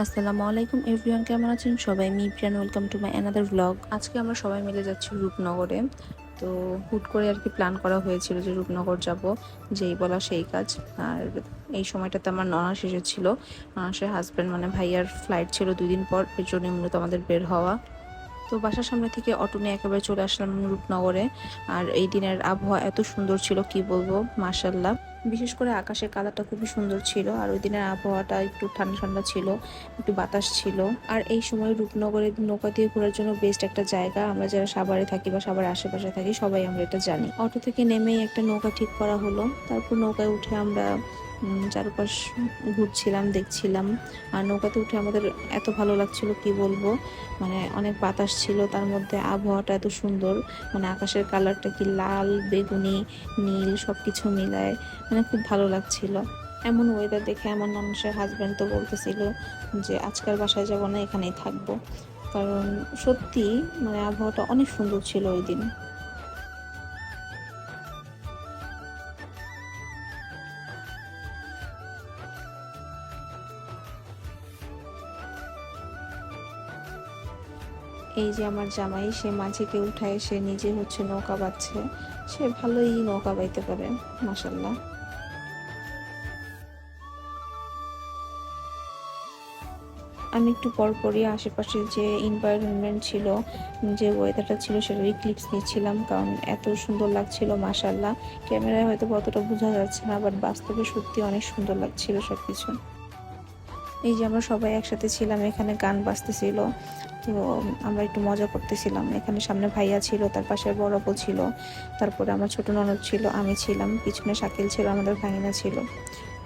আসসালামু আলাইকুম এভরিওয়ান, কেমন আছেন সবাই? Me Priyan, welcome to my another vlog. আজকে আমরা সবাই মিলে যাচ্ছি রূপনগরে। তো হুট করে আর কি প্ল্যান করা হয়েছিল যে রূপনগর যাব, যেই বলা সেই কাজ। আর এই সময়টাতে আমার ননাস এসেছিল, ননাসের হাজব্যান্ড মানে ভাইয়ার ফ্লাইট ছিল 2 দিন পর, এর জন্য মূলত আমাদের বের হওয়া। তো বাসার সামনে থেকে অটো নিয়ে একেবারে চলে আসলাম রূপনগরে। আর এই দিনের আবহাওয়া এত সুন্দর ছিল, কি বলবো, মাশাল্লাহ। বিশেষ করে আকাশের কালারটা খুবই সুন্দর ছিল, আর ওই দিনের আবহাওয়াটা একটু ঠান্ডা ঠান্ডা ছিল, একটু বাতাস ছিল। আর এই সময় রূপনগরে নৌকা দিয়ে ঘোরার জন্য বেস্ট একটা জায়গা। আমরা যারা সাভারে থাকি বা সাভারের আশেপাশে থাকি সবাই আমরা এটা জানি। অটো থেকে নেমেই একটা নৌকা ঠিক করা হলো, তারপর নৌকায় উঠে আমরা চারপাশ ঘুরছিলাম, দেখছিলাম। আর নৌকাতে উঠে আমাদের এত ভালো লাগছিল, কি বলবো, মানে অনেক বাতাস ছিল, তার মধ্যে আবহাওয়াটা এত সুন্দর, মানে আকাশের কালারটা কি লাল, বেগুনি, নীল সবকিছু মিলায়, মানে খুব ভালো লাগছিল। এমন ওয়েদার দেখে আমার ননসের হাজব্যান্ড তো বলতেছিল যে আজকাল বাসায় যাব না, এখানেই থাকবো। কারণ সত্যি মানে আবহাওয়াটা অনেক সুন্দর ছিল ওই দিন। এই যে আমার জামাই, সে মাঝিকে উঠায়, সে নিজে হচ্ছে নৌকা বাচ্ছে। সে ভালোই নৌকা বাইতে পারে, মাশাল্লাহ। আমি একটু পরপরই আশেপাশে যে এনভায়রনমেন্ট ছিল, যে ওয়েদারটা ছিল, সেটারই ক্লিপস নিচ্ছিলাম, কারণ এত সুন্দর লাগছিল মাশাল্লাহ। ক্যামেরায় হয়তো কতটা বোঝা যাচ্ছে না, বাট বাস্তবে সত্যি অনেক সুন্দর লাগছিল সবকিছু। এই যে আমরা সবাই একসাথে ছিলাম, এখানে গান বাজতেছিল, তো আমরা একটু মজা করতেছিলাম। এখানে সামনে ভাইয়া ছিল, তার পাশে বড় আপু ছিল, তারপরে আমার ছোট ননদ ছিল, আমি ছিলাম, পিছনে শাকিল ছিল, আমাদের ভাঙিনা ছিল।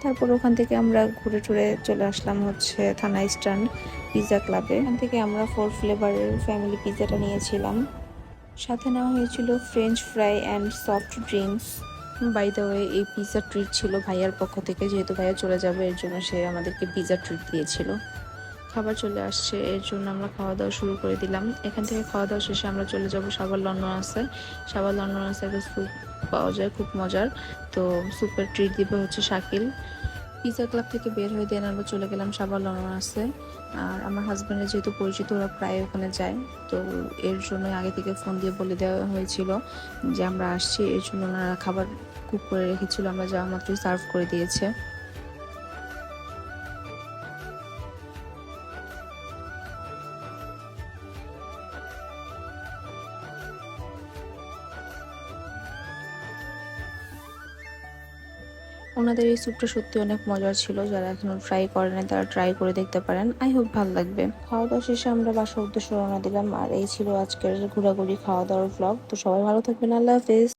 তারপর ওখান থেকে আমরা ঘুরে টুরে চলে আসলাম হচ্ছে থানা স্ট্যান্ড পিৎজা ক্লাবে। এখান থেকে আমরা 4 ফ্লেভারের ফ্যামিলি পিৎজাটা নিয়েছিলাম। সাথে নেওয়া হয়েছিল french fry and soft drinks. By the way, এই পিৎজা ট্রিট ছিল ভাইয়ার পক্ষ থেকে, যেহেতু ভাইয়া চলে যাবে এর জন্য সে আমাদেরকে পিৎজা ট্রিট দিয়েছিল। খাবার চলে আসছে, এর জন্য আমরা খাওয়া দাওয়া শুরু করে দিলাম। এখান থেকে খাওয়া দাওয়া শেষে আমরা চলে যাব সাভার লন্ডন আছে। সাভার লন্ডন আছে একটা স্যুপ পাওয়া যায় খুব মজার, তো স্যুপের ট্রিট দিবে হচ্ছে শাকিল। পিৎজা ক্লাব থেকে বের হয়ে দেন আমরা চলে গেলাম সাভার লন্ডন আছে। আর আমার হাজব্যান্ডের যেহেতু পরিচিত, ওরা প্রায় ওখানে যায়, তো এর জন্য আগে থেকে ফোন দিয়ে বলে দেওয়া হয়েছিল যে আমরা আসছি, এর জন্য ওনারা খাবার কুক করে রেখেছিল, আমরা যাওয়া মাত্রই সার্ভ করে দিয়েছে। ওনাদের এই স্যুপটা সত্যি অনেক মজার ছিল, যারা এখনো ট্রাই করেন তারা ট্রাই করে দেখতে পারেন, আই হোপ ভালো লাগবে। খাওয়া দাওয়া শেষে আমরা বাসার উদ্দেশ্যে রওনা দিলাম। আর এই ছিল আজকের ঘোরাঘুরি খাওয়া দাওয়ার ব্লগ। তো সবাই ভালো থাকবেন, আল্লাহ হাফেজ।